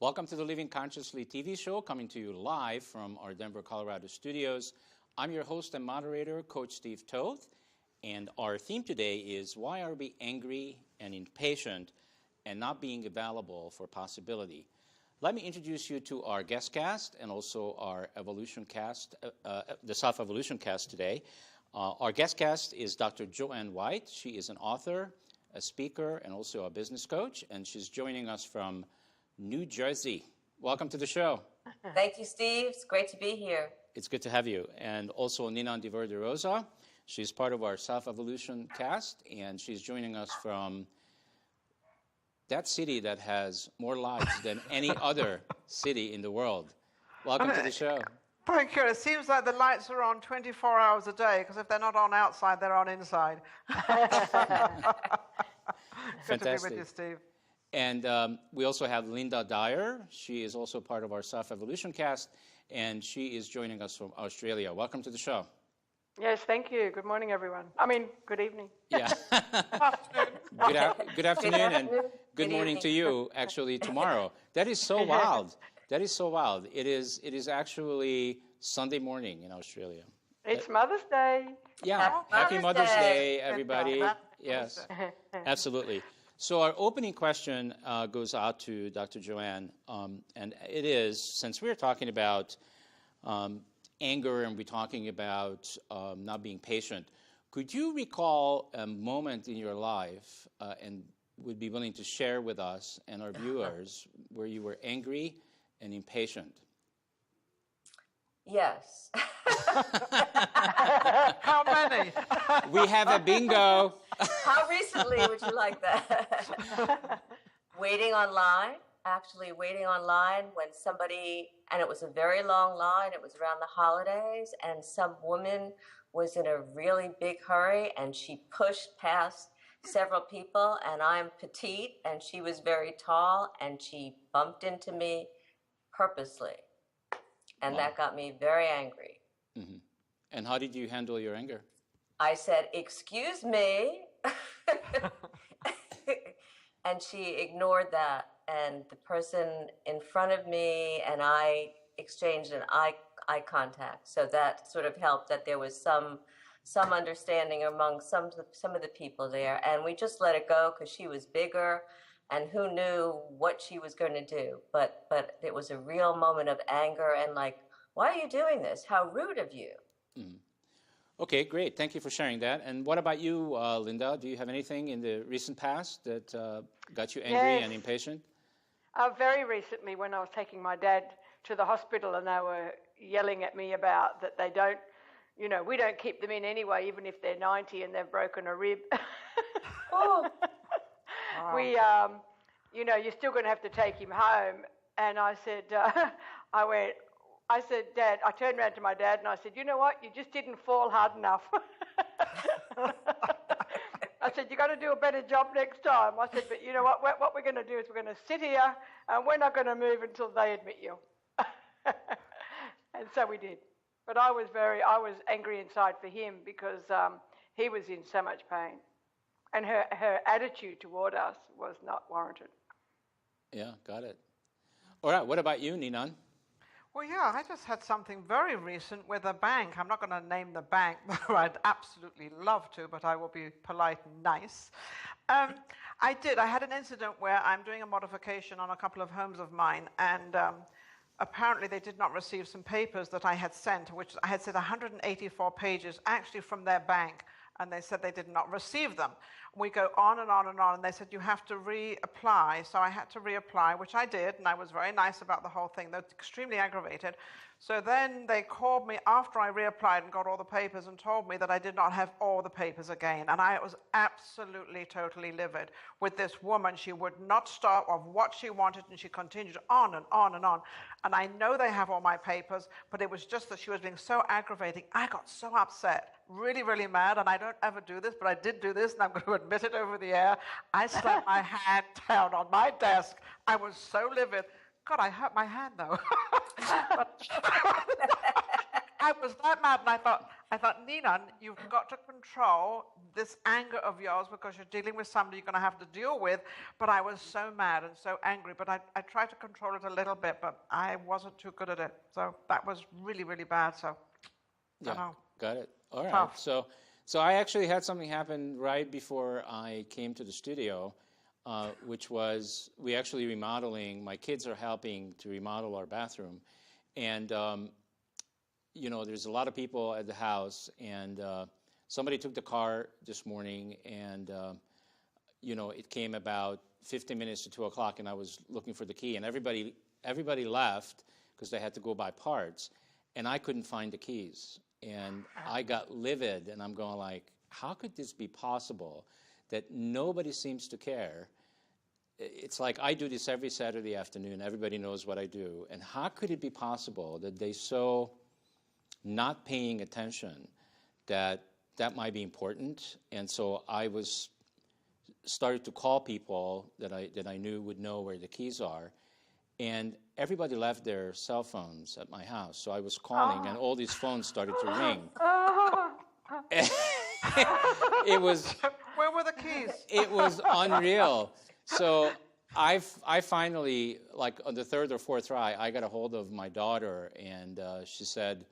Welcome to the Living Consciously TV show, coming to you live from our Denver, Colorado studios. I'm your host and moderator, Coach Steve Toth, and our theme today is why are we angry and impatient and not being available for possibility? Let me introduce you to our guest cast and also our evolution cast, the self-evolution cast today. Our guest cast is Dr. Joanne White. She is an author, a speaker, and also a business coach, and she's joining us from New Jersey. Welcome to the show. Thank you, Steve. It's great to be here. It's good to have you. And also Nina de Rosa. She's part of our self-evolution cast, and she's joining us from that city that has more lights than any other city in the world. Welcome to the show. Thank you. It seems like the lights are on 24 hours a day, because if they're not on outside, they're on inside. Good to be with you, Steve. And we also have Linda Dyer. She is also part of our Self-Evolution cast, and she is joining us from Australia. Welcome to the show. Yes, thank you. Good morning, everyone. Good evening. Yeah. Good afternoon and good morning to you, actually, tomorrow. That is so wild. That is so wild. It is actually Sunday morning in Australia. It's Mother's Day. Yeah. Happy Mother's Day, everybody. Yes, absolutely. So our opening question goes out to Dr. Joanne, and it is, since we're talking about anger and we're talking about not being patient, could you recall a moment in your life and would be willing to share with us and our viewers where you were angry and impatient? Yes. How many? We have a bingo. How recently would you like that? Waiting online, actually waiting online when somebody, and it was a very long line, it was around the holidays, and some woman was in a really big hurry and she pushed past several people, and I'm petite and she was very tall and she bumped into me purposely. And Wow. that got me very angry. Mm-hmm. And how did you handle your anger? I said, "Excuse me." And she ignored that. And the person in front of me and I exchanged an eye contact. So that sort of helped, that there was some understanding among some of the people there. And we just let it go because she was bigger. And who knew what she was going to do? But it was a real moment of anger and like, why are you doing this? How rude of you. Mm. Okay, great. Thank you for sharing that. And what about you, Linda? Do you have anything in the recent past that got you angry and impatient? Very recently, when I was taking my dad to the hospital and they were yelling at me about that they don't, we don't keep them in anyway, even if they're 90 and they've broken a rib. Oh. Wow. You're still going to have to take him home. And I said, I said, Dad, I turned around to my dad and I said, you know what? You just didn't fall hard enough. I said, you got to do a better job next time. I said, but you know what? What we're going to do is we're going to sit here and we're not going to move until they admit you. And so we did. But I was angry inside for him because he was in so much pain. And her attitude toward us was not warranted. Yeah, got it. All right, what about you, Ninan? Well, yeah, I just had something very recent with a bank. I'm not going to name the bank, though I'd absolutely love to, but I will be polite and nice. I had an incident where I'm doing a modification on a couple of homes of mine, and apparently they did not receive some papers that I had sent, which I had said 184 pages, actually from their bank, and they said they did not receive them. We go on and on and on, and they said, you have to reapply. So I had to reapply, which I did, and I was very nice about the whole thing. They were extremely aggravated. So then they called me after I reapplied and got all the papers and told me that I did not have all the papers again. And I was absolutely, totally livid with this woman. She would not stop of what she wanted, and she continued on and on and on. And I know they have all my papers, but it was just that she was being so aggravating. I got so upset, really, really mad, and I don't ever do this, but I did do this, and I'm going to admit it over the air. I slammed my hand down on my desk. I was so livid. God, I hurt my hand, though. But I was that mad, and I thought, Nina, you've got to control this anger of yours because you're dealing with somebody you're going to have to deal with. But I was so mad and so angry. But I tried to control it a little bit, but I wasn't too good at it. So that was really, really bad. So, Yeah, I don't know. got it. All right. Tough. So I actually had something happen right before I came to the studio, which was we actually remodeling. My kids are helping to remodel our bathroom. And, there's a lot of people at the house. And somebody took the car this morning. And, it came about 15 minutes to 2 o'clock. And I was looking for the key. And everybody left because they had to go buy parts. And I couldn't find the keys. And I got livid, and I'm going like, how could this be possible that nobody seems to care? It's like I do this every Saturday afternoon. Everybody knows what I do. And how could it be possible that they so not paying attention that might be important? And so I started to call people that I knew would know where the keys are. And everybody left their cell phones at my house. So I was calling, and all these phones started to ring. It was... Where were the keys? It was unreal. So I finally, like on the third or fourth try, I got a hold of my daughter, and she said,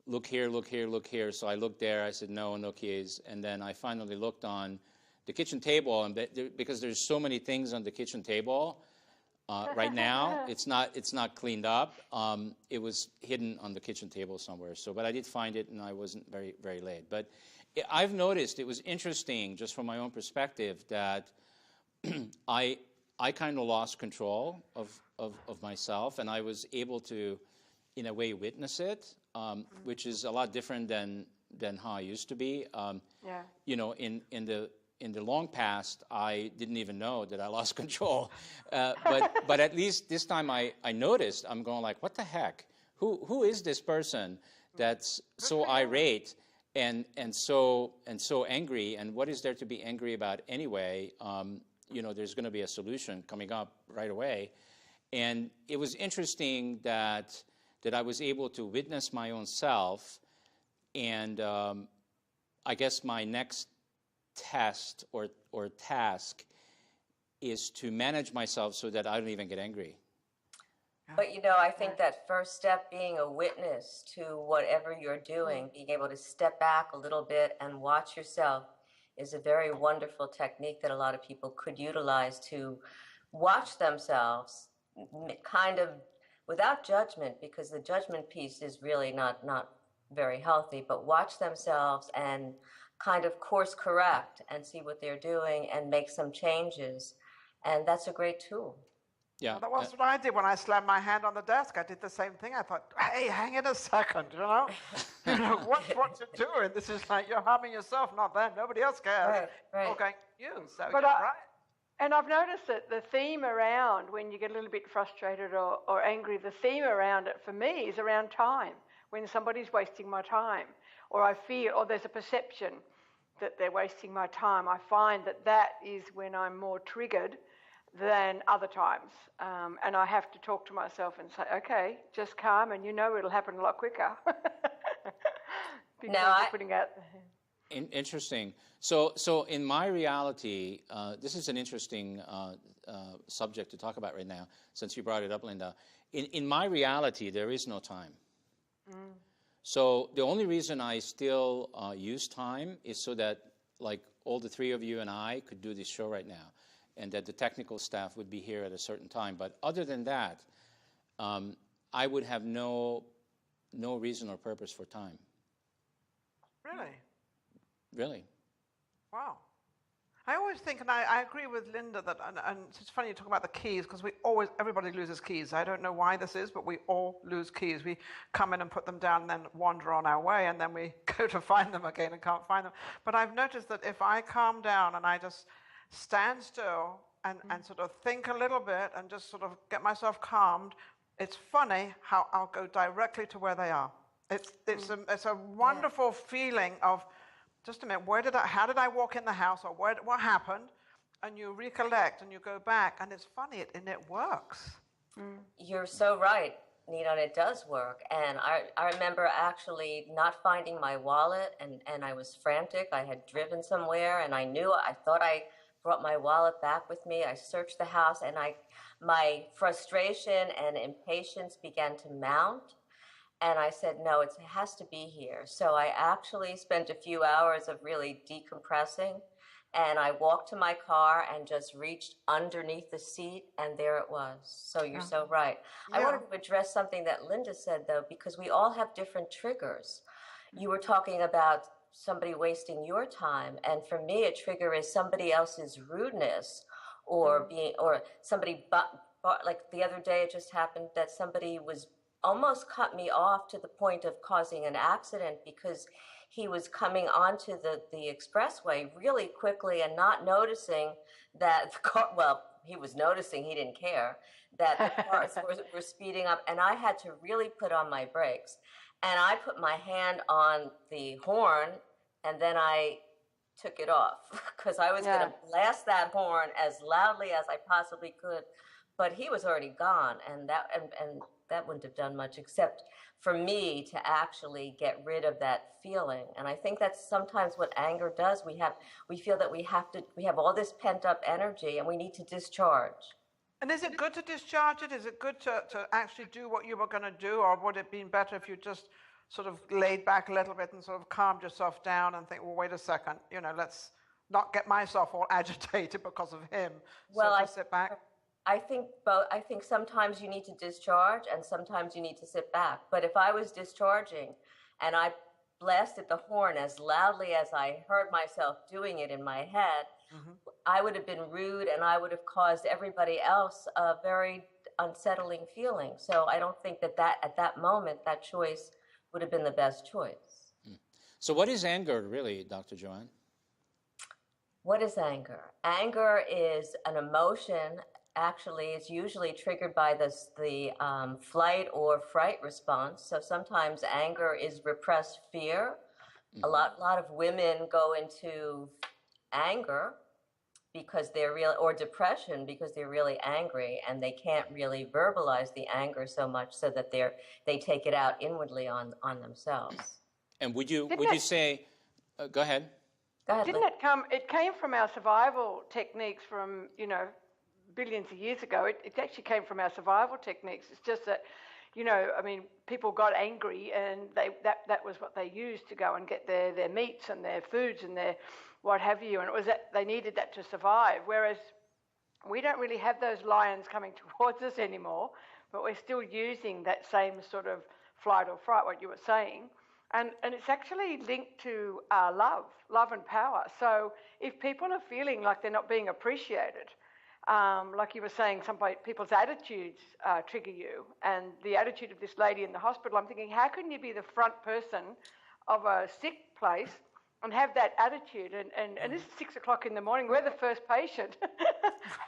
look here, look here, look here. So I looked there. I said, no keys. And then I finally looked on the kitchen table, and because there's so many things on the kitchen table, right now, it's not cleaned up. It was hidden on the kitchen table somewhere. But I did find it, and I wasn't very, very late. But I've noticed it was interesting, just from my own perspective, that I kind of lost control of myself, and I was able to, in a way, witness it, which is a lot different than how I used to be. In the long past, I didn't even know that I lost control. But at least this time I noticed, I'm going like, what the heck? Who is this person that's so irate and so angry? And what is there to be angry about anyway? There's going to be a solution coming up right away. And it was interesting that I was able to witness my own self. And I guess my next test or task is to manage myself so that I don't even get angry. But I think that first step, being a witness to whatever you're doing, being able to step back a little bit and watch yourself, is a very wonderful technique that a lot of people could utilize to watch themselves kind of without judgment, because the judgment piece is really not very healthy, but watch themselves and kind of course correct and see what they're doing and make some changes. And that's a great tool. Yeah. Well, that was what I did when I slammed my hand on the desk. I did the same thing. I thought, hey, hang in a second, what you're doing. This is like you're harming yourself, not them. Nobody else cares. Right. Okay, you. So But right. And I've noticed that the theme around when you get a little bit frustrated or angry, the theme around it for me is around time. When somebody's wasting my time, or I feel, or there's a perception that they're wasting my time, I find that is when I'm more triggered than other times. And I have to talk to myself and say, okay, just calm, and it'll happen a lot quicker. Because I'm putting out... Interesting. So in my reality, this is an interesting subject to talk about right now, since you brought it up, Linda. In my reality, there is no time. So the only reason I still use time is so that, like, all the three of you and I could do this show right now, and that the technical staff would be here at a certain time. But other than that, I would have no reason or purpose for time. Really? Really. Wow. I always think, and I agree with Linda, that, and it's funny you talk about the keys, because everybody loses keys. I don't know why this is, but we all lose keys. We come in and put them down and then wander on our way, and then we go to find them again and can't find them. But I've noticed that if I calm down and I just stand still and sort of think a little bit and just sort of get myself calmed, it's funny how I'll go directly to where they are. It's a wonderful feeling of, just a minute, how did I walk in the house, or what happened? And you recollect and you go back, and it's funny, and it works. You're so right. Nina, and it does work. And I remember actually not finding my wallet, and I was frantic. I had driven somewhere, and I thought I brought my wallet back with me. I searched the house, and my frustration and impatience began to mount. And I said, no, it has to be here. So I actually spent a few hours of really decompressing. And I walked to my car and just reached underneath the seat, and there it was. So you're so right. I wanted to address something that Linda said, though, because we all have different triggers. You were talking about somebody wasting your time, and for me, a trigger is somebody else's rudeness, or somebody, like the other day, it just happened that somebody was almost cut me off to the point of causing an accident because he was coming onto the expressway really quickly and not noticing that the car, well, he was noticing, he didn't care, that the cars were speeding up, and I had to really put on my brakes. And I put my hand on the horn, and then I took it off because I was going to blast that horn as loudly as I possibly could. But he was already gone, and that wouldn't have done much except for me to actually get rid of that feeling. And I think that's sometimes what anger does. We feel that we have all this pent up energy, and we need to discharge. And is it good to discharge it? Is it good to actually do what you were going to do, or would it have been better if you just sort of laid back a little bit and sort of calmed yourself down and think, well, wait a second, let's not get myself all agitated because of him. Well, so just sit back. I think both. I think sometimes you need to discharge and sometimes you need to sit back. But if I was discharging and I blasted the horn as loudly as I heard myself doing it in my head, I would have been rude and I would have caused everybody else a very unsettling feeling. So I don't think that at that moment, that choice would have been the best choice. So what is anger really, Dr. Joanne? What is anger? Anger is an emotion. Actually, it's usually triggered by the flight or fright response. So sometimes anger is repressed fear. A lot of women go into anger because they're or depression because they're really angry, and they can't really verbalize the anger so much, so that they take it out inwardly on themselves. And would you say? Go ahead. Go ahead. Didn't it come? It came from our survival techniques from billions of years ago. It actually came from our survival techniques. It's just that, people got angry, and that was what they used to go and get their meats and their foods and their what have you, and it was that they needed that to survive. Whereas we don't really have those lions coming towards us anymore, but we're still using that same sort of flight or fright, what you were saying. And it's actually linked to love and power. So if people are feeling like they're not being appreciated, like you were saying, some people's attitudes trigger you. And the attitude of this lady in the hospital, I'm thinking, how can you be the front person of a sick place and have that attitude? And this is 6 o'clock in the morning. We're the first patient.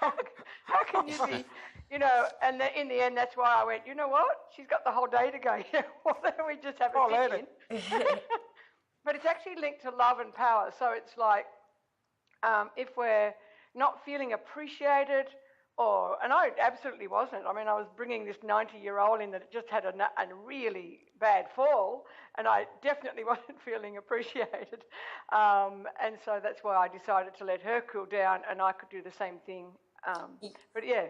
How can you be, and in the end, that's why I went, you know what? She's got the whole day to go. Why don't we just have a sit-in? But it's actually linked to love and power. So it's like if we're not feeling appreciated, and I absolutely wasn't. I mean, I was bringing this 90-year-old in that just had a really bad fall, and I definitely wasn't feeling appreciated. And so that's why I decided to let her cool down, and I could do the same thing. But yeah.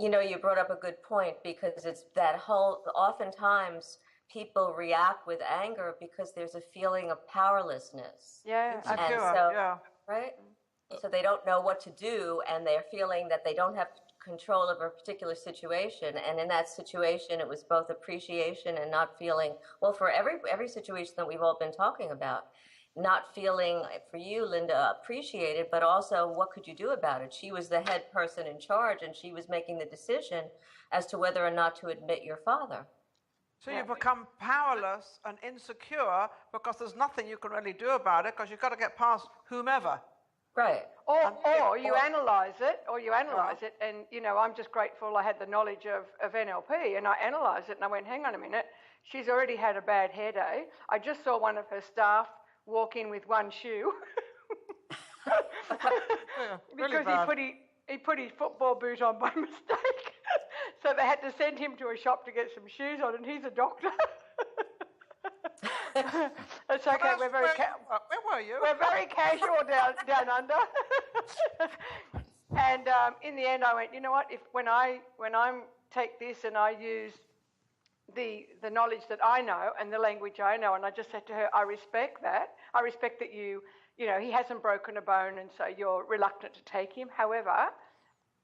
You brought up a good point, because it's that oftentimes people react with anger because there's a feeling of powerlessness. Yeah, I feel yeah. Right? So they don't know what to do, and they're feeling that they don't have control of a particular situation. And in that situation, it was both appreciation and not feeling, well, for every situation that we've all been talking about, not feeling, for you, Linda, appreciated, but also what could you do about it? She was the head person in charge, and she was making the decision as to whether or not to admit your father. So you become powerless and insecure because there's nothing you can really do about it, because you've got to get past whomever. Right. Or you analyse it, and, I'm just grateful I had the knowledge of NLP, and I analysed it, and I went, hang on a minute, she's already had a bad hair day. I just saw one of her staff walk in with one shoe because he put his football boot on by mistake. So they had to send him to a shop to get some shoes on, and he's a doctor. It's okay. We're very where were you? we're very casual down under. And in the end, I went, you know what? If when I take this and I use the knowledge that I know and the language I know, and I just said to her, I respect that. I respect that you know, he hasn't broken a bone, and so you're reluctant to take him. However,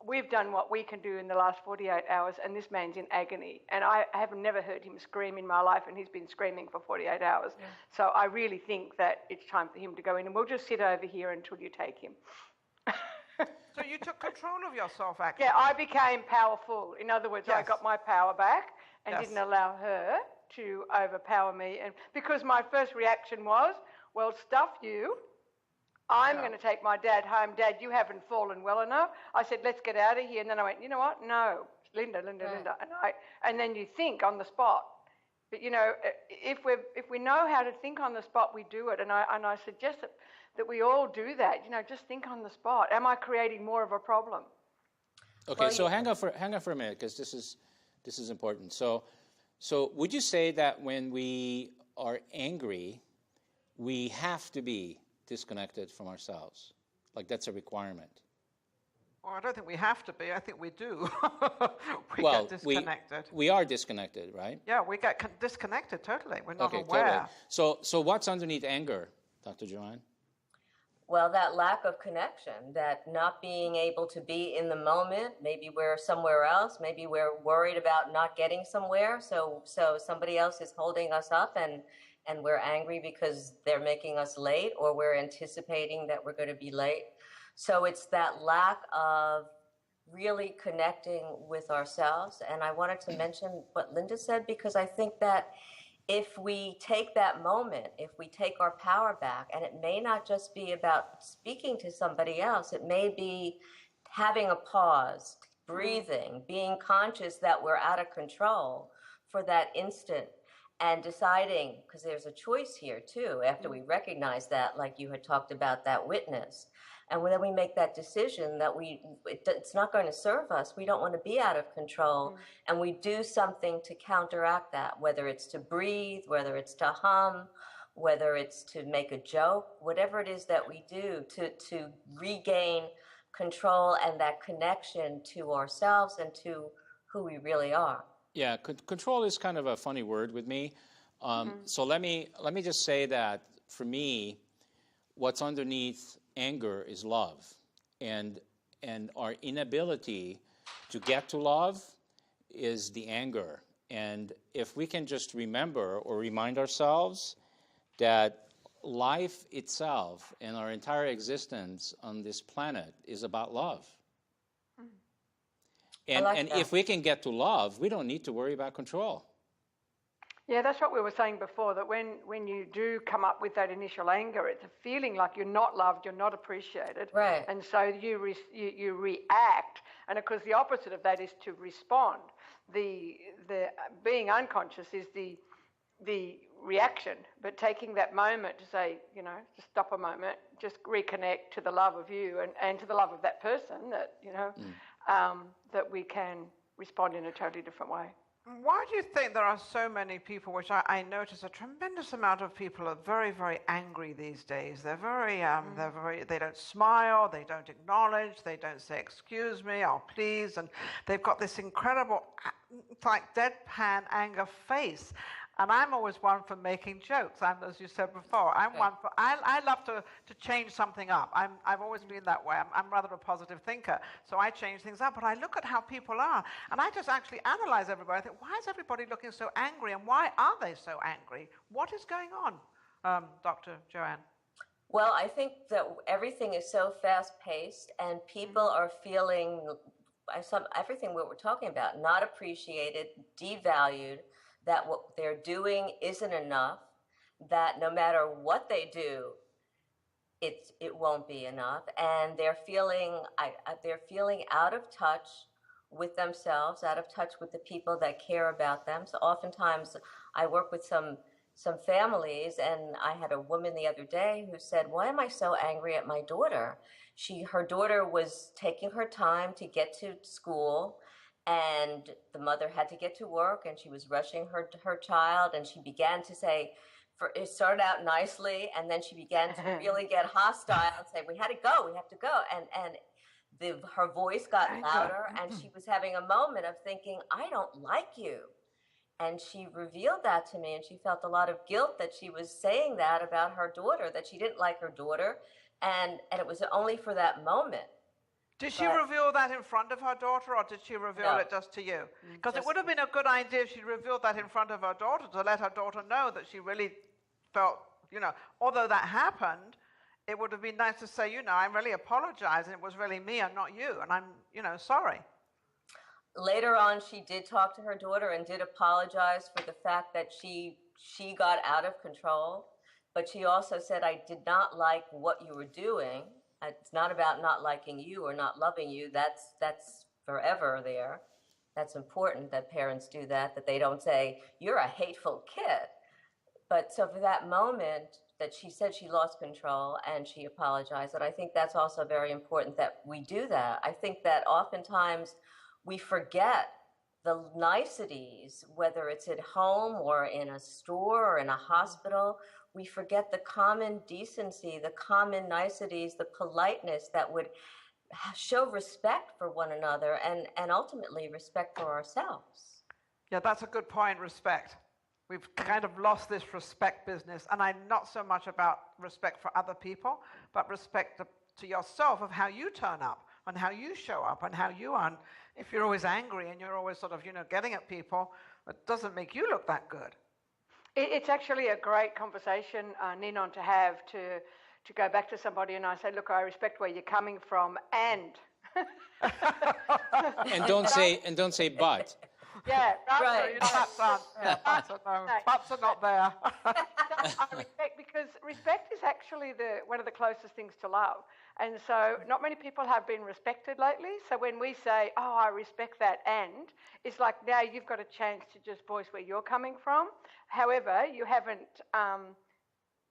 we've done what we can do in the last 48 hours, and this man's in agony. And I have never heard him scream in my life, and he's been screaming for 48 hours. Yeah. So I really think that it's time for him to go in, and we'll just sit over here until you take him. So you took control of yourself, actually? Yeah, I became powerful. In other words, yes. I got my power back and didn't allow her to overpower me. And because my first reaction was, well, stuff you. I'm going to take my dad home. Dad, you haven't fallen well enough. I said, let's get out of here. And then I went, you know what? No, Linda. And then you think on the spot. But, you know, if we know how to think on the spot, we do it. And I suggest that we all do that. You know, just think on the spot. Am I creating more of a problem? Okay, so hang on for a minute, because this is important. So would you say that when we are angry, we have to be disconnected from ourselves? Like that's a requirement? Well, I don't think we have to be. I think we do. we get disconnected. We are disconnected, right? Yeah, we get disconnected totally. We're not aware. Totally. So what's underneath anger, Dr. Joanne? Well, that lack of connection, that not being able to be in the moment. Maybe we're somewhere else. Maybe we're worried about not getting somewhere. So somebody else is holding us up, and we're angry because they're making us late, or we're anticipating that we're going to be late. So it's that lack of really connecting with ourselves. And I wanted to mention what Linda said, because I think that if we take that moment, if we take our power back, and it may not just be about speaking to somebody else, it may be having a pause, breathing, being conscious that we're out of control for that instant, and deciding, because there's a choice here too, after we recognize that, like you had talked about that witness. And then we make that decision that it's not going to serve us. We don't want to be out of control. And we do something to counteract that, whether it's to breathe, whether it's to hum, whether it's to make a joke, whatever it is that we do to regain control and that connection to ourselves and to who we really are. Yeah, control is kind of a funny word with me. So let me just say that for me, what's underneath anger is love, and our inability to get to love is the anger. And if we can just remember or remind ourselves that life itself and our entire existence on this planet is about love. And if we can get to love, we don't need to worry about control. Yeah, that's what we were saying before, that when you do come up with that initial anger, it's a feeling like you're not loved, you're not appreciated. Right. And so you react. And of course, the opposite of that is to respond. The being unconscious is the reaction, but taking that moment to say, you know, just stop a moment, just reconnect to the love of you and to the love of that person, that, you know, that we can respond in a totally different way. Why do you think there are so many people, which I notice a tremendous amount of people are very, very angry these days? They're very, they don't smile, they don't acknowledge, they don't say, excuse me, or please, and they've got this incredible, like deadpan anger face. And I'm always one for making jokes. As you said before, I love to change something up. I've always been that way. I'm rather a positive thinker, so I change things up. But I look at how people are, and I just actually analyze everybody. I think, why is everybody looking so angry, and why are they so angry? What is going on, Dr. Joanne? Well, I think that everything is so fast-paced, and people are feeling everything what we're talking about, not appreciated, devalued, that what they're doing isn't enough, that no matter what they do, it won't be enough, and they're feeling out of touch with themselves, out of touch with the people that care about them. So oftentimes I work with some families, and I had a woman the other day who said, "Why am I so angry at my daughter? Her daughter was taking her time to get to school, And the mother had to get to work, and she was rushing her child, and she began to say, it started out nicely, and then she began to really get hostile and say, we have to go. And her voice got louder, and she was having a moment of thinking, I don't like you. And she revealed that to me, and she felt a lot of guilt that she was saying that about her daughter, that she didn't like her daughter, and it was only for that moment. Did she reveal that in front of her daughter, or did she reveal it just to you? Because it would have been a good idea if she revealed that in front of her daughter, to let her daughter know that she really felt, although that happened, it would have been nice to say, I really apologize, and it was really me and not you, and I'm, sorry. Later on, she did talk to her daughter and did apologize for the fact that she got out of control, but she also said, I did not like what you were doing. It's not about not liking you or not loving you. That's forever there. That's important that parents do that they don't say, you're a hateful kid. But so for that moment that she said she lost control and she apologized, and I think that's also very important that we do that. I think that oftentimes we forget the niceties, whether it's at home or in a store or in a hospital. We forget the common decency, the common niceties, the politeness that would show respect for one another and ultimately respect for ourselves. Yeah, that's a good point, respect. We've kind of lost this respect business, and I'm not so much about respect for other people, but respect to yourself of how you turn up and how you show up and how you are. And if you're always angry and you're always sort of, getting at people, it doesn't make you look that good. It's actually a great conversation, Ninon, to have to go back to somebody and I say, look, I respect where you're coming from, and and don't say but. Yeah, right. Buts are not there. I respect, because respect is actually one of the closest things to love. And so not many people have been respected lately. So when we say, oh, I respect that, and it's like now you've got a chance to just voice where you're coming from. However, you haven't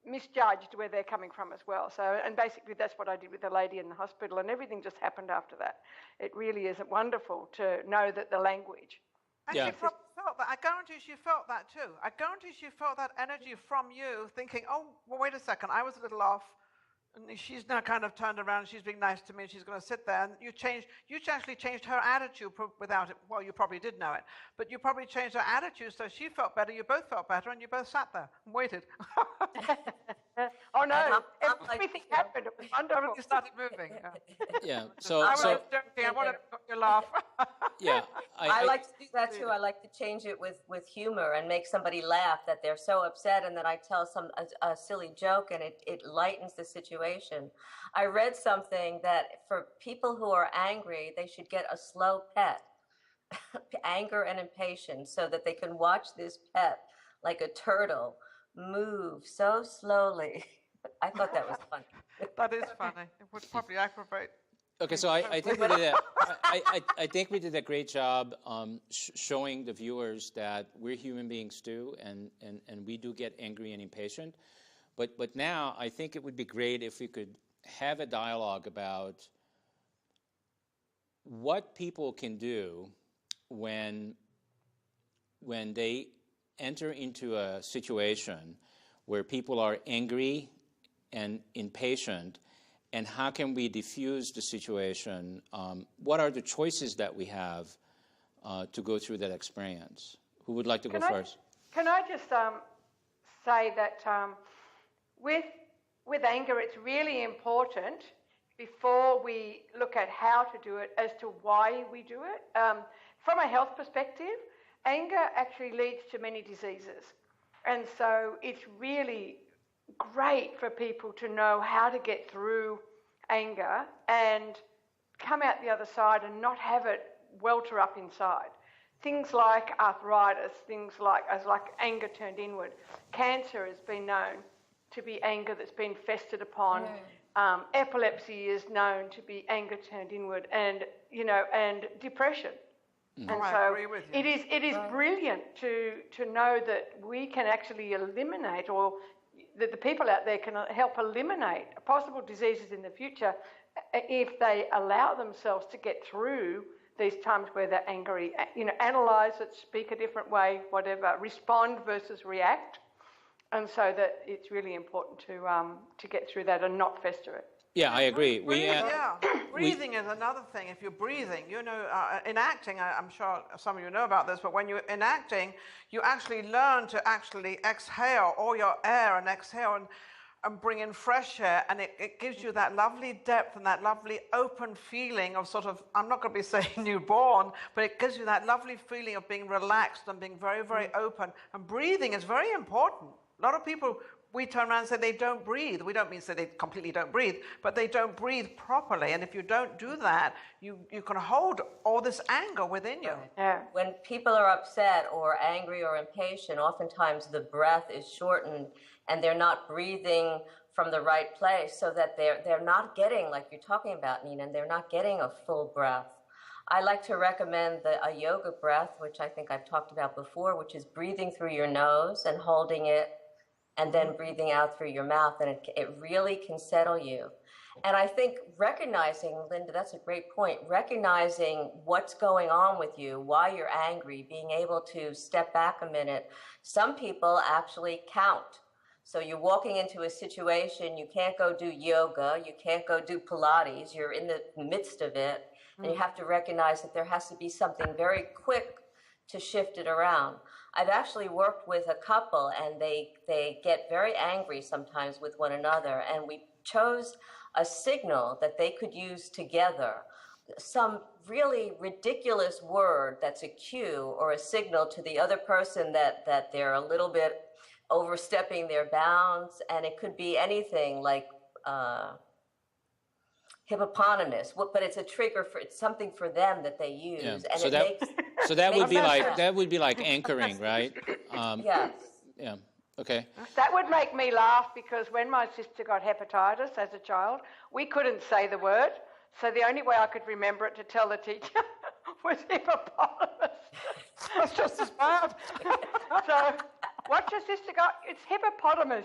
misjudged where they're coming from as well. So, and basically that's what I did with the lady in the hospital, and everything just happened after that. It really is wonderful to know that the language. And she probably felt that. I guarantee she felt that too. I guarantee she felt that energy from you, thinking, oh, well, wait a second, I was a little off. And she's now kind of turned around, she's being nice to me, and she's going to sit there. And you actually changed her attitude without it. Well, you probably did know it. But you probably changed her attitude, so she felt better, you both felt better, and you both sat there and waited. Oh, no. Everything happened. It was wonderful. You started moving. Yeah. I was joking. I wanted to make you laugh. Yeah. I like to do that too. I like to change it with humor and make somebody laugh that they're so upset, and then I tell a silly joke, and it lightens the situation. I read something that for people who are angry, they should get a slow pet, anger and impatience, so that they can watch this pet like a turtle move so slowly. I thought that was funny. That is funny. It would probably aggravate. Okay, so I think we did I think we did a great job showing the viewers that we're human beings too, and we do get angry and impatient. But now I think it would be great if we could have a dialogue about what people can do when they enter into a situation where people are angry and impatient, and how can we diffuse the situation? What are the choices that we have to go through that experience? Who would like to go first? Can I just say that with anger, it's really important before we look at how to do it as to why we do it. From a health perspective, anger actually leads to many diseases. And so it's really great for people to know how to get through anger and come out the other side and not have it welter up inside. Things like arthritis, things like anger turned inward. Cancer has been known to be anger that's been festered upon. Epilepsy is known to be anger turned inward, and depression. Mm-hmm. And so I agree with you. It is brilliant to know that we can actually eliminate, or that the people out there can help eliminate possible diseases in the future if they allow themselves to get through these times where they're angry, analyze it, speak a different way, whatever, respond versus react. And so that it's really important to get through that and not fester it. Yeah, I agree. Breathing is another thing. If you're breathing, in acting, I'm sure some of you know about this, but when you're in acting, you actually learn to actually exhale all your air and exhale and bring in fresh air, and it gives you that lovely depth and that lovely open feeling of sort of, I'm not going to be saying newborn, but it gives you that lovely feeling of being relaxed and being very, very open. And breathing is very important. A lot of people, we turn around and say they don't breathe. We don't mean to say they completely don't breathe, but they don't breathe properly. And if you don't do that, you can hold all this anger within you. Yeah. When people are upset or angry or impatient, oftentimes the breath is shortened and they're not breathing from the right place, so that they're not getting, like you're talking about, Nina, and they're not getting a full breath. I like to recommend a yoga breath, which I think I've talked about before, which is breathing through your nose and holding it, and then breathing out through your mouth, and it really can settle you. And I think recognizing, Linda, that's a great point, recognizing what's going on with you, why you're angry, being able to step back a minute. Some people actually count. So you're walking into a situation, you can't go do yoga, you can't go do Pilates, you're in the midst of it, and you have to recognize that there has to be something very quick to shift it around. I've actually worked with a couple, and they get very angry sometimes with one another, and we chose a signal that they could use together, some really ridiculous word that's a cue or a signal to the other person that they're a little bit overstepping their bounds, and it could be anything like hippopotamus, but it's a trigger for, it's something for them that they use, and so that would be like anchoring, right? Yes. Yeah. Okay. That would make me laugh, because when my sister got hepatitis as a child, we couldn't say the word, so the only way I could remember it to tell the teacher was hippopotamus. That's just as bad. So, what's your sister got? It's hippopotamus,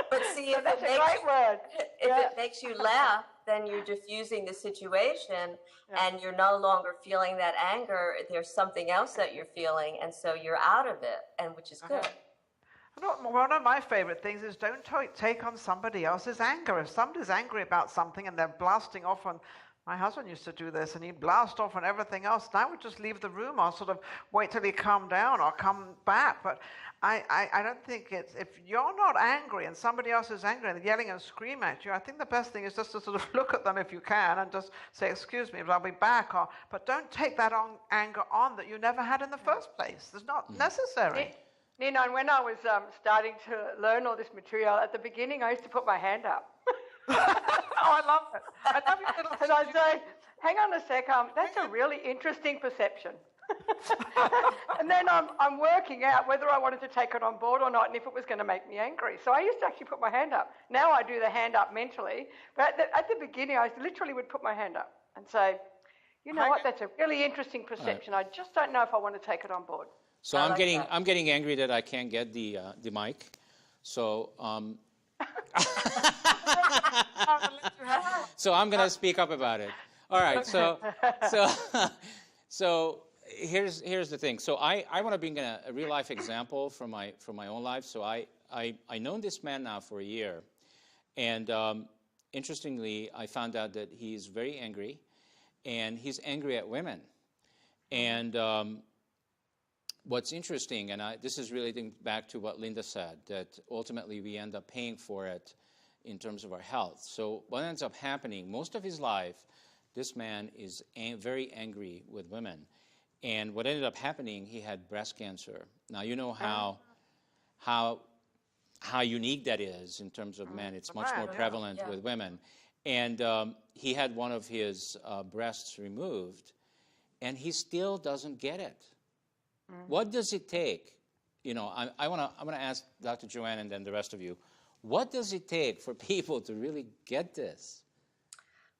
But see, so that's a great word. If it makes you laugh, then you're diffusing the situation, and you're no longer feeling that anger. There's something else that you're feeling, and so you're out of it, and which is good. One of my favorite things is don't take on somebody else's anger. If somebody's angry about something and they're blasting off on, my husband used to do this, and he'd blast off on everything else, and I would just leave the room or sort of wait till he calmed down or come back. But I don't think it's, if you're not angry and somebody else is angry and yelling and screaming at you, I think the best thing is just to sort of look at them if you can and just say, excuse me, but I'll be back. But don't take that anger on that you never had in the first place. It's not necessary. Nina, and when I was starting to learn all this material, at the beginning I used to put my hand up. Oh, I love it. I love your little. And I'd say, hang on a sec, that's a really interesting perception. And then I'm working out whether I wanted to take it on board or not, and if it was going to make me angry. So I used to actually put my hand up. Now I do the hand up mentally, but at the beginning I literally would put my hand up and say, you know what, that's a really interesting perception. I just don't know if I want to take it on board. So I'm getting angry that I can't get the mic. So so I'm gonna speak up about it. All right. So here's the thing. So I want to bring a real life example from my own life. So I known this man now for a year, and interestingly, I found out that he's very angry, and he's angry at women, and what's interesting, and this is relating back to what Linda said, that ultimately we end up paying for it in terms of our health. So what ends up happening, most of his life, this man is very angry with women. And what ended up happening, he had breast cancer. Now, you know how unique that is in terms of men. It's much more prevalent with women. And he had one of his breasts removed, and he still doesn't get it. What does it take? You know, I'm gonna ask Dr. Joanne and then the rest of you. What does it take for people to really get this?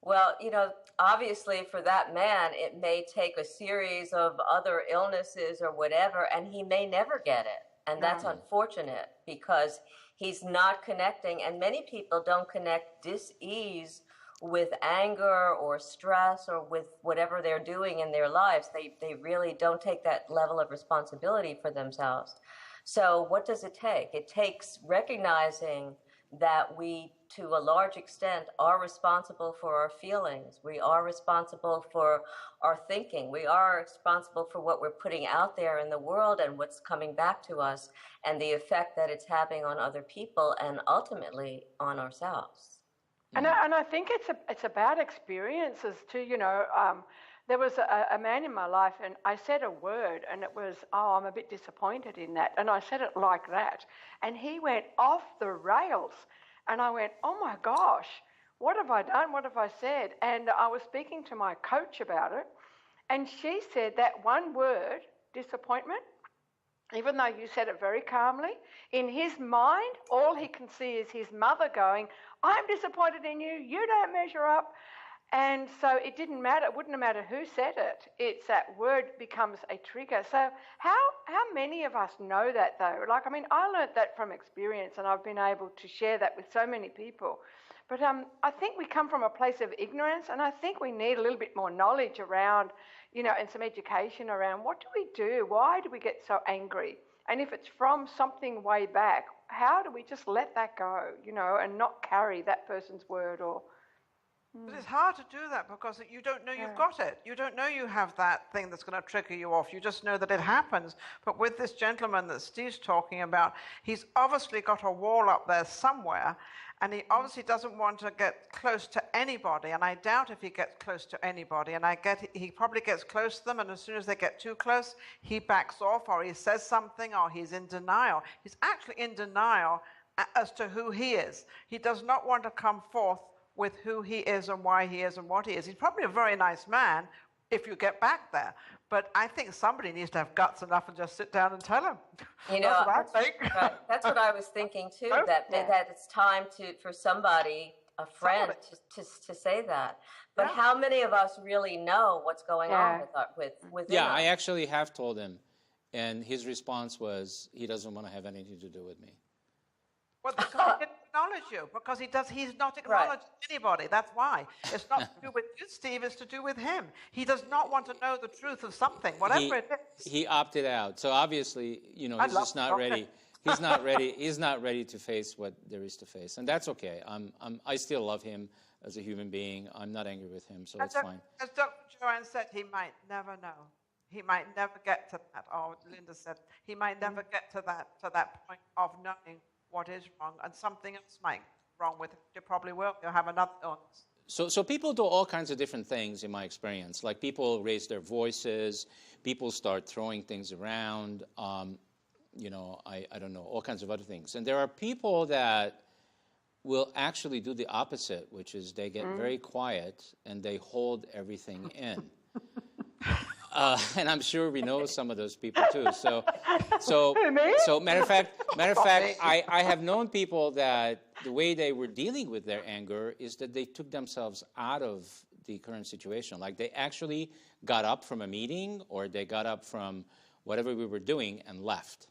Well, you know, obviously for that man, it may take a series of other illnesses or whatever, and he may never get it. And that's unfortunate, because he's not connecting. And many people don't connect dis-ease with anger or stress or with whatever they're doing in their lives. They really don't take that level of responsibility for themselves. So what does it take? It takes recognizing that we, to a large extent, are responsible for our feelings. We are responsible for our thinking. We are responsible for what we're putting out there in the world and what's coming back to us and the effect that it's having on other people and ultimately on ourselves. And I think it's about experiences too. You know, there was a man in my life, and I said a word, and it was, "Oh, I'm a bit disappointed in that," and I said it like that, and he went off the rails, and I went, "Oh my gosh, what have I done? What have I said?" And I was speaking to my coach about it, and she said that one word, disappointment, even though you said it very calmly, in his mind, all he can see is his mother going, "I'm disappointed in you, you don't measure up." And so it didn't matter, it wouldn't have mattered who said it. It's that word becomes a trigger. So how many of us know that though? Like, I mean, I learnt that from experience, and I've been able to share that with so many people. But I think we come from a place of ignorance, and I think we need a little bit more knowledge around, you know, and some education around what do we do? Why do we get so angry? And if it's from something way back, how do we just let that go, you know, and not carry that person's word or... But it's hard to do that because you don't know you've got it. You don't know you have that thing that's going to trigger you off. You just know that it happens. But with this gentleman that Steve's talking about, he's obviously got a wall up there somewhere, and he obviously doesn't want to get close to anybody. And I doubt if he gets close to anybody. And he probably gets close to them, and as soon as they get too close, he backs off, or he says something, or he's in denial. He's actually in denial as to who he is. He does not want to come forth with who he is and why he is and what he is. He's probably a very nice man if you get back there. But I think somebody needs to have guts enough and just sit down and tell him. You know, that's what I think. That's what I was thinking too, that it's time for somebody, a friend, to say that. But how many of us really know what's going on within us? I actually have told him. And his response was, he doesn't want to have anything to do with me. Well, because he didn't acknowledge you, because he's not acknowledged anybody. That's why. It's not to do with you, Steve, it's to do with him. He does not want to know the truth of something, whatever it is. He opted out. So obviously, you know, he's just not ready. He's not ready. He's not ready to face what there is to face. And that's okay. I still love him as a human being. I'm not angry with him, so it's fine. As Dr. Joanne said, he might never know. He might never get to that. Or Linda said, he might never get to that point of knowing what is wrong, and something else might be wrong with it. You probably will. You'll have another illness. So people do all kinds of different things in my experience. Like people raise their voices, people start throwing things around, you know, I don't know, all kinds of other things. And there are people that will actually do the opposite, which is they get very quiet and they hold everything in. And I'm sure we know some of those people too. So matter of fact, I have known people that the way they were dealing with their anger is that they took themselves out of the current situation. Like they actually got up from a meeting or they got up from whatever we were doing and left.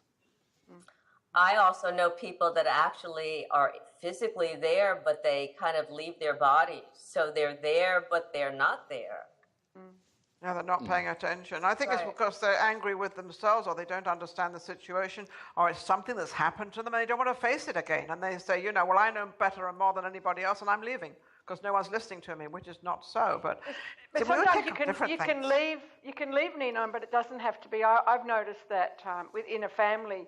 I also know people that actually are physically there, but they kind of leave their bodies. So they're there, but they're not there. No, they're not paying attention. I think it's because they're angry with themselves, or they don't understand the situation, or it's something that's happened to them and they don't want to face it again. And they say, you know, well, I know better and more than anybody else, and I'm leaving because no one's listening to me, which is not so. But sometimes you can leave, Nina, but it doesn't have to be. I've noticed that within a family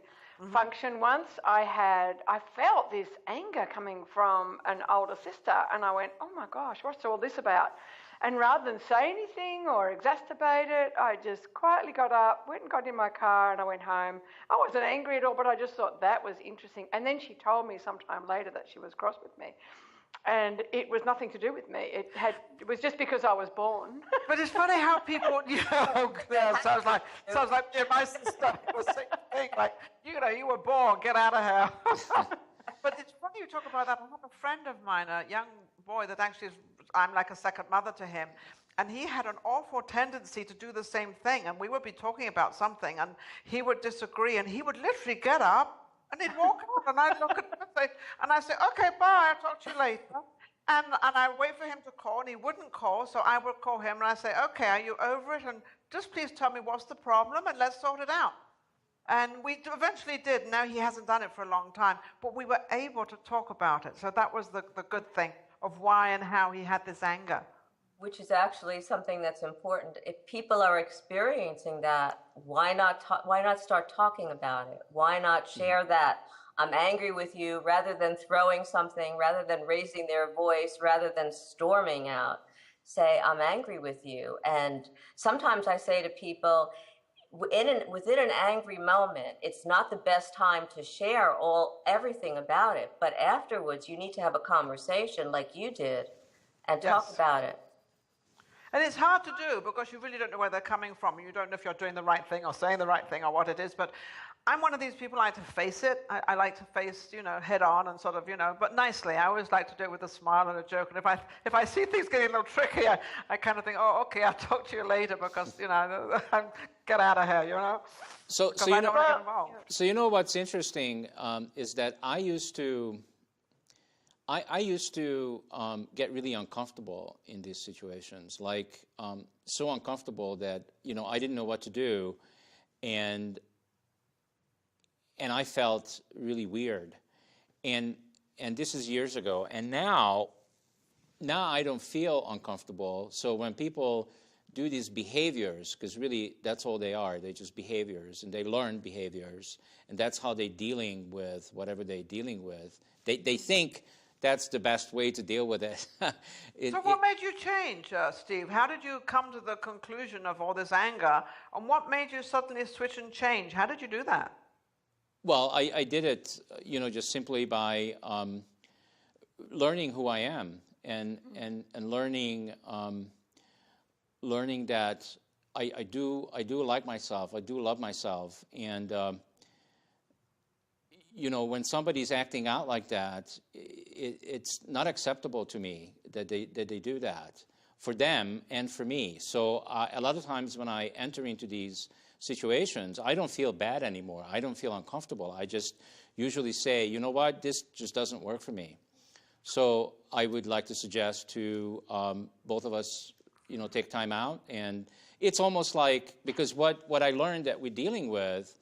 function once, I felt this anger coming from an older sister, and I went, oh my gosh, what's all this about? And rather than say anything or exacerbate it, I just quietly got up, went and got in my car, and I went home. I wasn't angry at all, but I just thought that was interesting. And then she told me sometime later that she was cross with me. And it was nothing to do with me. It was just because I was born. But it's funny how people, sounds like my sister was saying thing like, you were born, get out of here. But it's funny you talk about that. I have a friend of mine, a young boy that actually I'm like a second mother to him. And he had an awful tendency to do the same thing. And we would be talking about something and he would disagree and he would literally get up and he'd walk out and I'd look at him and I'd say, okay, bye, I'll talk to you later. And I would wait for him to call, and he wouldn't call, so I would call him, and I say, okay, are you over it? And just please tell me what's the problem, and let's sort it out. And we eventually did. Now he hasn't done it for a long time, but we were able to talk about it. So that was the good thing of why and how he had this anger. Which is actually something that's important. If people are experiencing that, why not start talking about it? Why not share that? I'm angry with you, rather than throwing something, rather than raising their voice, rather than storming out. Say, I'm angry with you. And sometimes I say to people, within an angry moment, it's not the best time to share everything about it. But afterwards, you need to have a conversation like you did and talk about it. And it's hard to do because you really don't know where they're coming from. You don't know if you're doing the right thing or saying the right thing or what it is. But I'm one of these people, I like to face it. I like to face, head on and sort of, but nicely. I always like to do it with a smile and a joke. And if I see things getting a little tricky, I kind of think, oh, okay, I'll talk to you later because, get out of here, So I don't want to get involved. So what's interesting is that I used to get really uncomfortable in these situations, like so uncomfortable that I didn't know what to do, and I felt really weird, and this is years ago, and now I don't feel uncomfortable. So when people do these behaviors, because really that's all they are, they're just behaviors, and they learn behaviors, and that's how they're dealing with whatever they're dealing with. They think that's the best way to deal with it. So what made you change, Steve? How did you come to the conclusion of all this anger? And what made you suddenly switch and change? How did you do that? Well, I did it, just simply by learning who I am and learning that I do like myself. I do love myself. And when somebody's acting out like that, it's not acceptable to me that they do that for them and for me. So a lot of times when I enter into these situations, I don't feel bad anymore. I don't feel uncomfortable. I just usually say, you know what, this just doesn't work for me. So I would like to suggest to both of us, take time out. And it's almost like, because what I learned that we're dealing with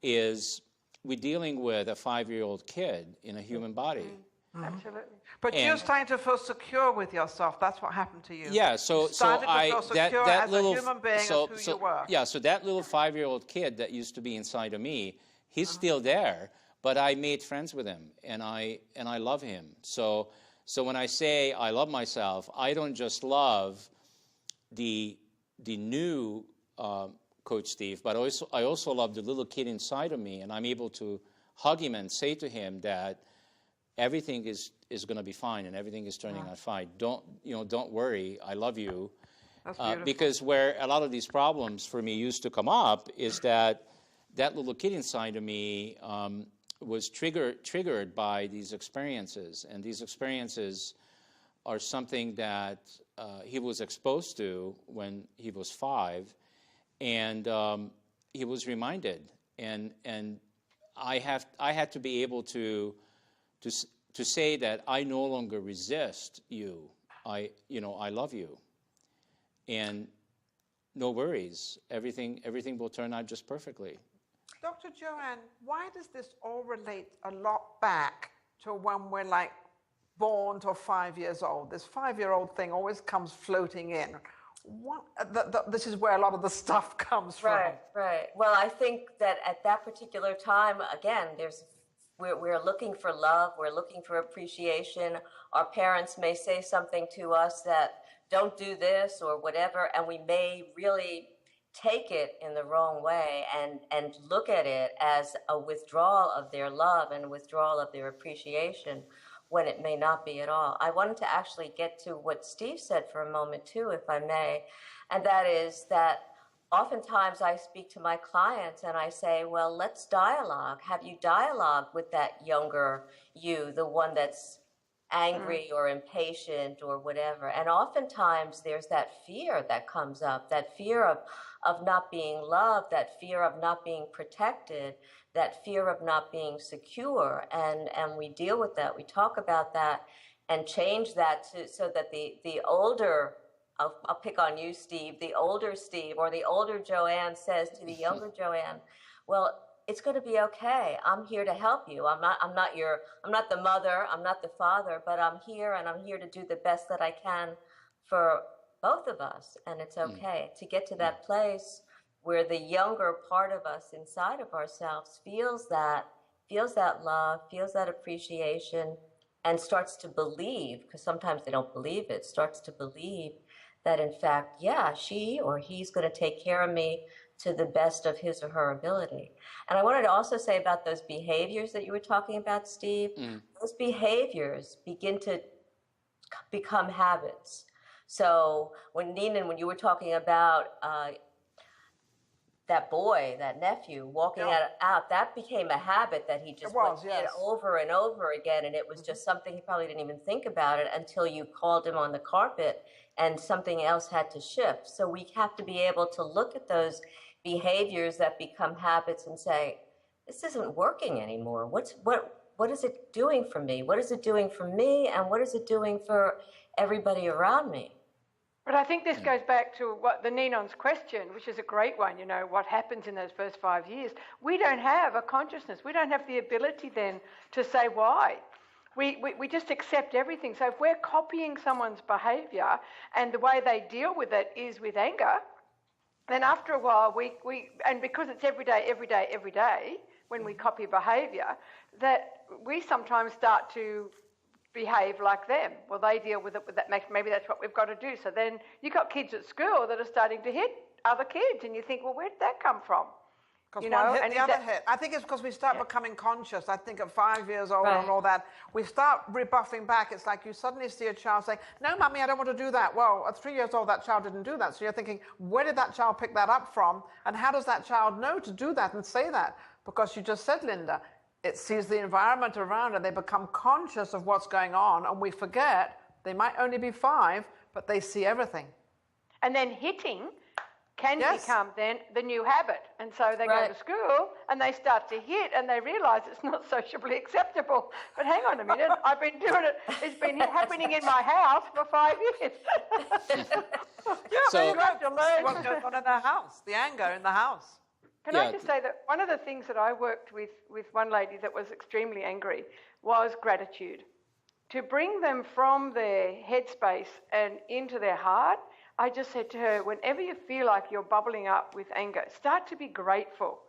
is we're dealing with a 5-year-old kid in a human body. Absolutely. But you're starting to feel secure with yourself. That's what happened to you. Yeah, so I feel secure that as little a human being as who you were. Yeah, so that little 5-year-old kid that used to be inside of me, he's still there, but I made friends with him, and I love him. So when I say I love myself, I don't just love the new Coach Steve, but I also love the little kid inside of me, and I'm able to hug him and say to him that everything is going to be fine and everything is turning out fine. Don't worry. I love you. That's beautiful. Because where a lot of these problems for me used to come up is that little kid inside of me was triggered by these experiences, and these experiences are something that he was exposed to when he was 5, and he was reminded, and I had to be able to say that I no longer resist you. I love you, and no worries. Everything will turn out just perfectly. Dr. Joanne, why does this all relate a lot back to when we're like born to 5 years old? This 5-year-old thing always comes floating in. This is where a lot of the stuff comes from. Right. Well, I think that at that particular time, again, we're looking for love. We're looking for appreciation. Our parents may say something to us that don't do this or whatever, and we may really take it in the wrong way and look at it as a withdrawal of their love and withdrawal of their appreciation, when it may not be at all. I wanted to actually get to what Steve said for a moment too, if I may, and that is that oftentimes I speak to my clients and I say, well, let's dialogue. Have you dialogue with that younger you, the one that's angry or impatient or whatever? And oftentimes there's that fear that comes up, that fear of not being loved, that fear of not being protected, that fear of not being secure. And we deal with that. We talk about that. and change that so that the older, I'll pick on you, Steve, the older Steve or the older Joanne says to the younger Joanne, well, it's going to be okay. I'm here to help you. I'm not the mother, I'm not the father, but I'm here, and I'm here to do the best that I can for both of us. And it's okay to get to that place where the younger part of us inside of ourselves feels that love, feels that appreciation, and starts to believe, because sometimes they don't believe it, starts to believe that in fact, yeah, she or he's going to take care of me to the best of his or her ability. And I wanted to also say about those behaviors that you were talking about, Steve, those behaviors begin to become habits. So when Nina, when you were talking about that boy, that nephew, walking out, that became a habit that he just did over and over again. And it was just something he probably didn't even think about it until you called him on the carpet and something else had to shift. So we have to be able to look at those behaviors that become habits and say, this isn't working anymore. What is it doing for me? What is it doing for me? And what is it doing for everybody around me? But I think this goes back to what the Ninon's question, which is a great one, what happens in those first 5 years. We don't have a consciousness. We don't have the ability then to say why. We just accept everything. So if we're copying someone's behaviour and the way they deal with it is with anger, then after a while and because it's every day, when we copy behaviour, that we sometimes start to behave like them. Well, they deal with it with that. Maybe that's what we've got to do. So then you got kids at school that are starting to hit other kids, and you think, well, where did that come from? Because one hit, the other hit. I think it's because we start becoming conscious. I think at 5 years old and all that, we start rebuffing back. It's like you suddenly see a child saying, no, Mummy, I don't want to do that. Well, at 3 years old, that child didn't do that. So you're thinking, where did that child pick that up from? And how does that child know to do that and say that? Because you just said, Linda, it sees the environment around and they become conscious of what's going on, and we forget they might only be 5, but they see everything. And then hitting can become then the new habit. And so they go to school and they start to hit and they realise it's not sociably acceptable. But hang on a minute, I've been doing it, it's been happening in my house for 5 years. So you have to learn what goes on in the house, the anger in the house. Can I just say that one of the things that I worked with one lady that was extremely angry was gratitude. To bring them from their headspace and into their heart, I just said to her, whenever you feel like you're bubbling up with anger, start to be grateful.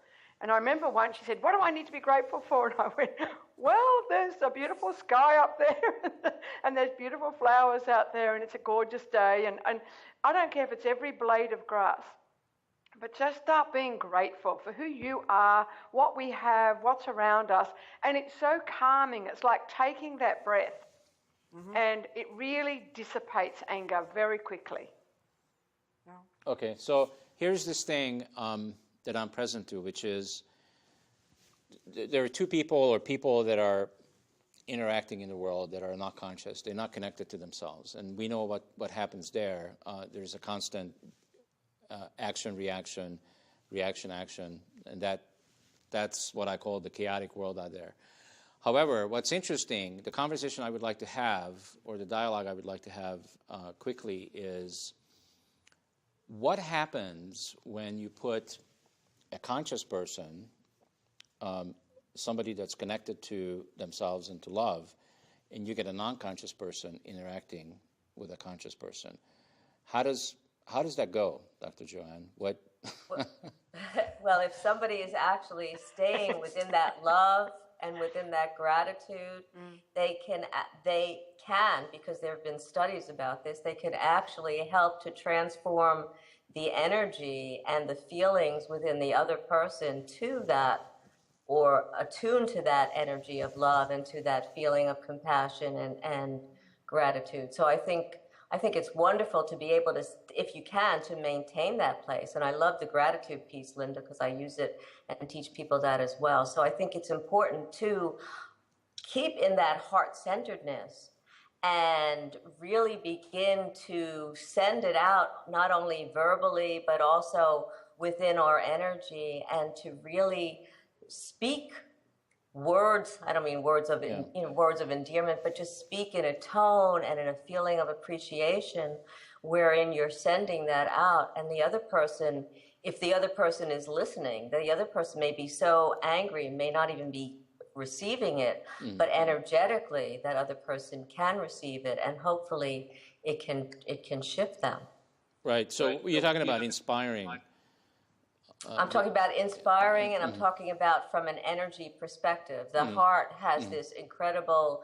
And I remember once she said, what do I need to be grateful for? And I went, well, there's a beautiful sky up there and there's beautiful flowers out there and it's a gorgeous day. And I don't care if it's every blade of grass. But just start being grateful for who you are, what we have, what's around us. And it's so calming. It's like taking that breath. And it really dissipates anger very quickly. Okay, so here's this thing that I'm present to, which is there are two people or people that are interacting in the world that are not conscious. They're not connected to themselves. And we know what happens there. There's a constant action, reaction, action, and that's what I call the chaotic world out there. However, what's interesting, the conversation I would like to have, or the dialogue I would like to have quickly is, what happens when you put a conscious person, somebody that's connected to themselves and to love, and you get a non-conscious person interacting with a conscious person? How does that go, Dr. Joanne? What? Well, if somebody is actually staying within that love and within that gratitude, they can, because there have been studies about this, they can actually help to transform the energy and the feelings within the other person to that, or attune to that energy of love and to that feeling of compassion and gratitude. So I think it's wonderful to be able to, if you can, to maintain that place. And I love the gratitude piece, Linda, because I use it and teach people that as well. So I think it's important to keep in that heart-centeredness and really begin to send it out, not only verbally, but also within our energy, and to really speak words. I don't mean words of words of endearment, but just speak in a tone and in a feeling of appreciation, wherein you're sending that out, and the other person, if the other person is listening, the other person may be so angry, may not even be receiving it, but energetically that other person can receive it, and hopefully it can shift them. Right. So you're talking about inspiring. I'm talking about inspiring, and I'm talking about from an energy perspective. The heart has this incredible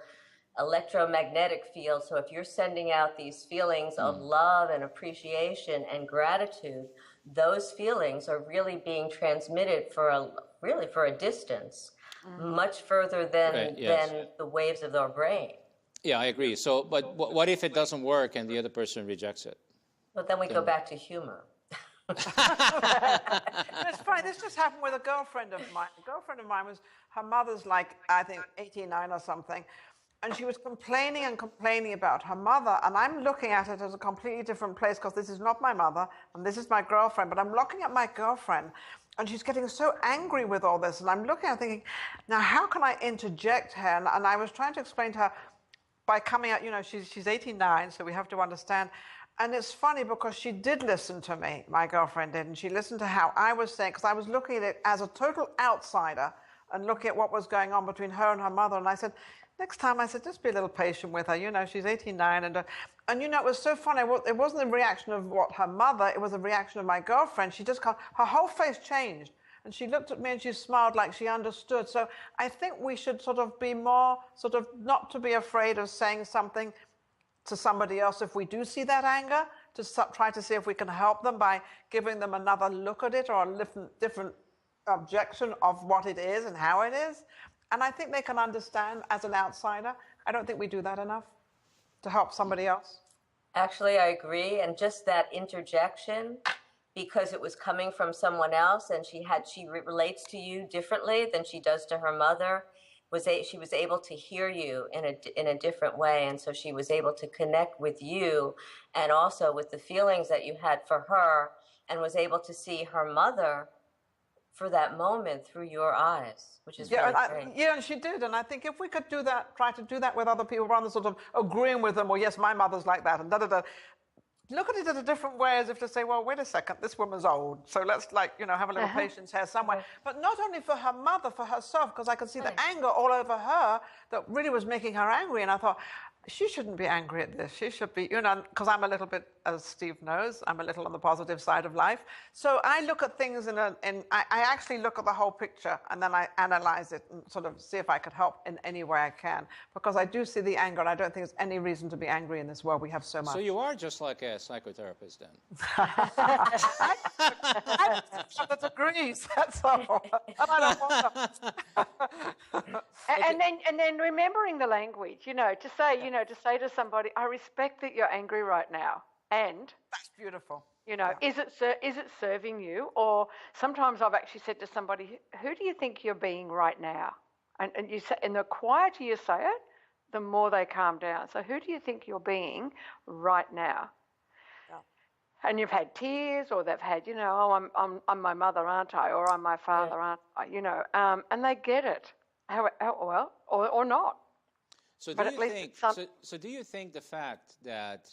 electromagnetic field. So if you're sending out these feelings of love and appreciation and gratitude, those feelings are really being transmitted for a distance, much further than the waves of our brain. Yeah, I agree. So, but what if it doesn't work and the other person rejects it? But then we go back to humor. It's funny, this just happened with a girlfriend of mine. A girlfriend of mine her mother's like, I think, 89 or something. And she was complaining and complaining about her mother. And I'm looking at it as a completely different place, because this is not my mother and this is my girlfriend. But I'm looking at my girlfriend and she's getting so angry with all this. And I'm looking at thinking, now how can I interject her? And I was trying to explain to her by coming out, she's 89, so we have to understand. And it's funny because she did listen to me, my girlfriend did, and she listened to how I was saying, because I was looking at it as a total outsider and looking at what was going on between her and her mother. And I said, next time, I said, just be a little patient with her. She's 89. And it was so funny. It wasn't a reaction of what her mother, it was a reaction of my girlfriend. She just her whole face changed. And she looked at me and she smiled like she understood. So I think we should sort of be more, not to be afraid of saying something to somebody else if we do see that anger, to try to see if we can help them by giving them another look at it or a different objection of what it is and how it is. And I think they can understand as an outsider. I don't think we do that enough to help somebody else. Actually, I agree. And just that interjection, because it was coming from someone else and she relates to you differently than she does to her mother, she was able to hear you in a different way, and so she was able to connect with you and also with the feelings that you had for her, and was able to see her mother for that moment through your eyes, which is really great. Yeah, and she did, and I think if we could do that, try to do that with other people, rather than sort of agreeing with them, or yes, my mother's like that, and da-da-da. Look at it in a different way, as if to say, well, wait a second, this woman's old, so let's have a little patience here somewhere. But not only for her mother, for herself, because I could see the anger all over her that really was making her angry. And I thought, she shouldn't be angry at this. She should be, because I'm a little bit, as Steve knows, I'm a little on the positive side of life. So I look at things I actually look at the whole picture, and then I analyze it and sort of see if I could help in any way I can. Because I do see the anger, and I don't think there's any reason to be angry in this world. We have so much. So you are just like a psychotherapist then? That agrees, that's all. And I don't want and then remembering the language, to say to somebody, I respect that you're angry right now, and that's beautiful. Is it serving you? Or sometimes I've actually said to somebody, who do you think you're being right now? And you say, and the quieter you say it, the more they calm down. So who do you think you're being right now? And you've had tears, or they've had, I'm my mother, aren't I? Or I'm my father, aren't I? And they get it. Well, or not. So do you think the fact that,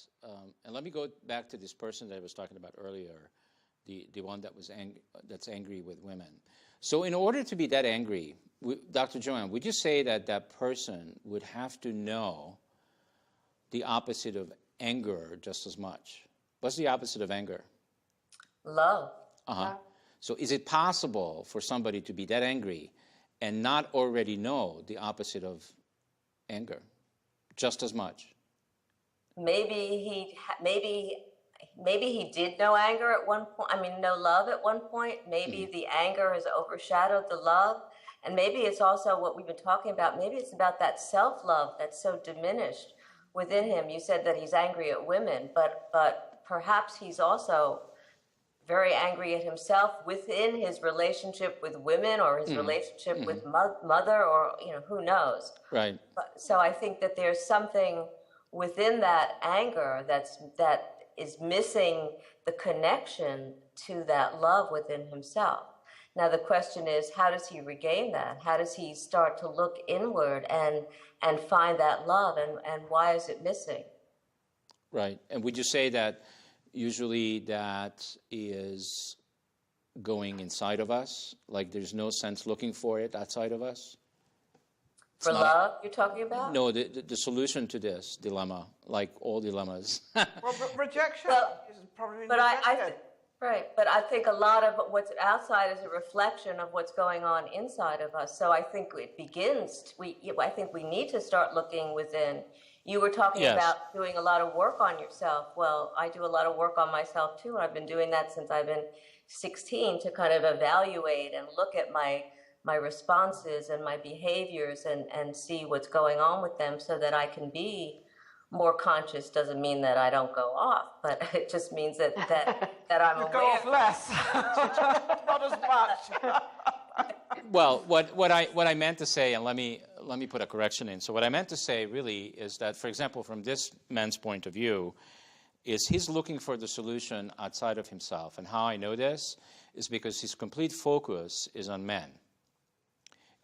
and let me go back to this person that I was talking about earlier, the one that's angry with women. So in order to be that angry, Dr. Joanne, would you say that that person would have to know the opposite of anger just as much? What's the opposite of anger? Love. So is it possible for somebody to be that angry and not already know the opposite of anger just as much? Maybe he did know anger at one point. Know love at one point. Maybe the anger has overshadowed the love. And maybe it's also what we've been talking about. Maybe it's about that self-love that's so diminished within him. You said that he's angry at women, but perhaps he's also very angry at himself within his relationship with women, or his relationship with mother, or who knows. Right. So I think that there's something within that anger that is missing the connection to that love within himself. Now the question is, how does he regain that? How does he start to look inward and find that love, and why is it missing? Right. And would you say that usually that is going inside of us? Like there's no sense looking for it outside of us? For love, you're talking about? No, the solution to this dilemma, like all dilemmas. Well, rejection is probably but rejected. Right, but I think a lot of what's outside is a reflection of what's going on inside of us. So I think it begins, I think we need to start looking within. You were talking Yes. about doing a lot of work on yourself. Well, I do a lot of work on myself too. I've been doing that since I've been 16 to kind of evaluate and look at my responses and my behaviors and see what's going on with them so that I can be more conscious. Doesn't mean that I don't go off, but it just means that I'm You aware. go off less, not as much. Well, what I meant to say, and let me put a correction in. So what I meant to say really is that, for example, from this man's point of view, is he's looking for the solution outside of himself. And how I know this is because his complete focus is on men.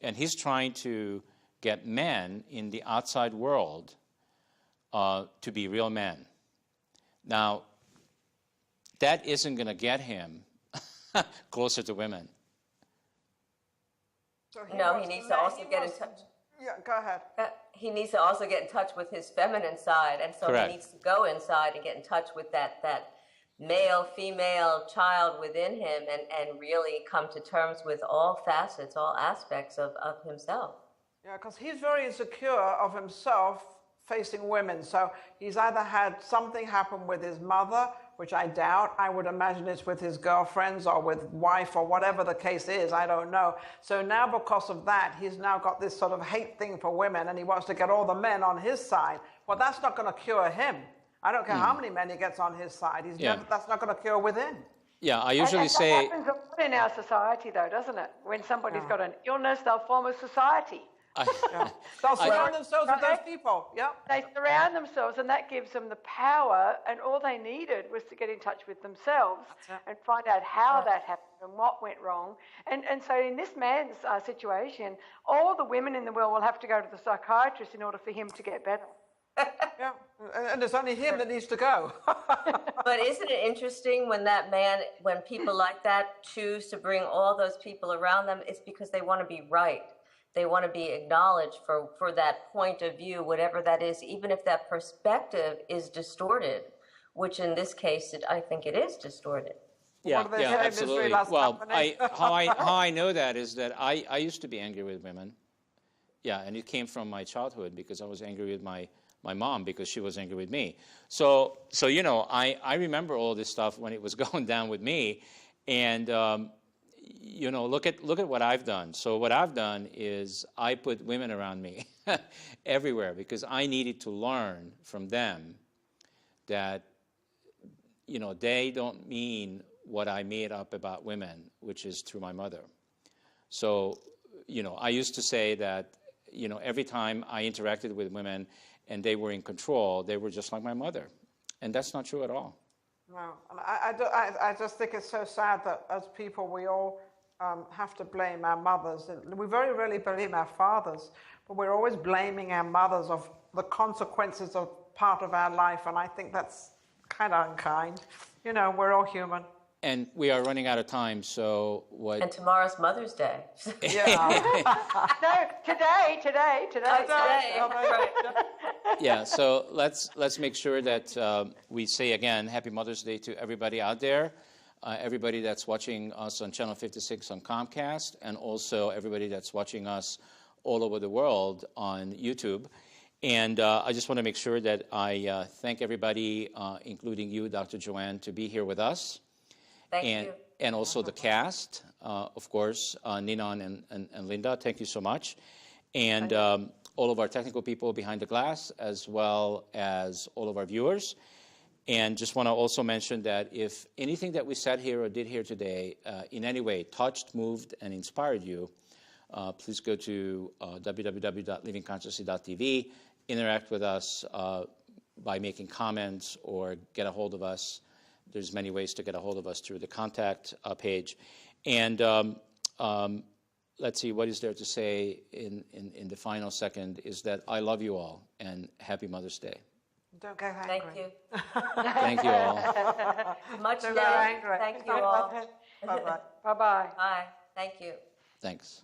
And he's trying to get men in the outside world to be real men. Now, that isn't going to get him closer to women. So No, he needs to also get in touch. Yeah, go ahead. He needs to also get in touch with his feminine side, and so Correct. he needs to go inside and get in touch with that male, female child within him, and really come to terms with all facets, all aspects of himself. Yeah, because he's very insecure of himself facing women. So he's either had something happen with his mother, which I doubt. I would imagine it's with his girlfriends or with wife or whatever the case is. I don't know. So now because of that, he's now got this sort of hate thing for women, and he wants to get all the men on his side. Well, that's not going to cure him. I don't care how many men he gets on his side. That's not going to cure within. Yeah, I usually and say... that happens a lot in our society, though, doesn't it? When somebody's got an illness, they'll form a society. They'll surround themselves with those people. Yeah. They surround themselves, and that gives them the power, and all they needed was to get in touch with themselves and find out how that happened and what went wrong. And so in this man's situation, all the women in the world will have to go to the psychiatrist in order for him to get better. Yeah, and it's only him that needs to go. But isn't it interesting when people like that choose to bring all those people around them, it's because they want to be right. They want to be acknowledged for that point of view, whatever that is, even if that perspective is distorted, which in this case, I think it is distorted. Yeah, What do they say, absolutely. misery loves Well, company? how I know that is that I used to be angry with women. Yeah, and it came from my childhood because I was angry with my mom because she was angry with me. So you know, I remember all this stuff when it was going down with me, and you know, look at what I've done. So what I've done is I put women around me everywhere because I needed to learn from them that, you know, they don't mean what I made up about women, which is through my mother. So, you know, I used to say that, you know, every time I interacted with women and they were in control, they were just like my mother. And that's not true at all. No, and I just think it's so sad that as people we all have to blame our mothers. We very rarely blame our fathers, but we're always blaming our mothers of the consequences of part of our life, and I think that's kind of unkind. You know, we're all human. And we are running out of time, so what... And tomorrow's Mother's Day. Yeah. No, today. Right. Yeah, so let's make sure that we say again, Happy Mother's Day to everybody out there, everybody that's watching us on Channel 56 on Comcast, and also everybody that's watching us all over the world on YouTube. And I just want to make sure that I thank everybody, including you, Dr. Joanne, to be here with us. Thank you. And also the cast, of course, Ninon and Linda, thank you so much. And all of our technical people behind the glass, as well as all of our viewers. And just want to also mention that if anything that we said here or did here today in any way touched, moved, and inspired you, please go to www.livingconsciously.tv, interact with us by making comments or get a hold of us. There's many ways to get a hold of us through the contact page. And let's see, what is there to say in the final second is that I love you all and happy Mother's Day. Don't go angry. Thank you. Thank you all. Much Don't go love. angry. Thank you all. Bye-bye. Bye-bye. Bye. Thank you. Thanks.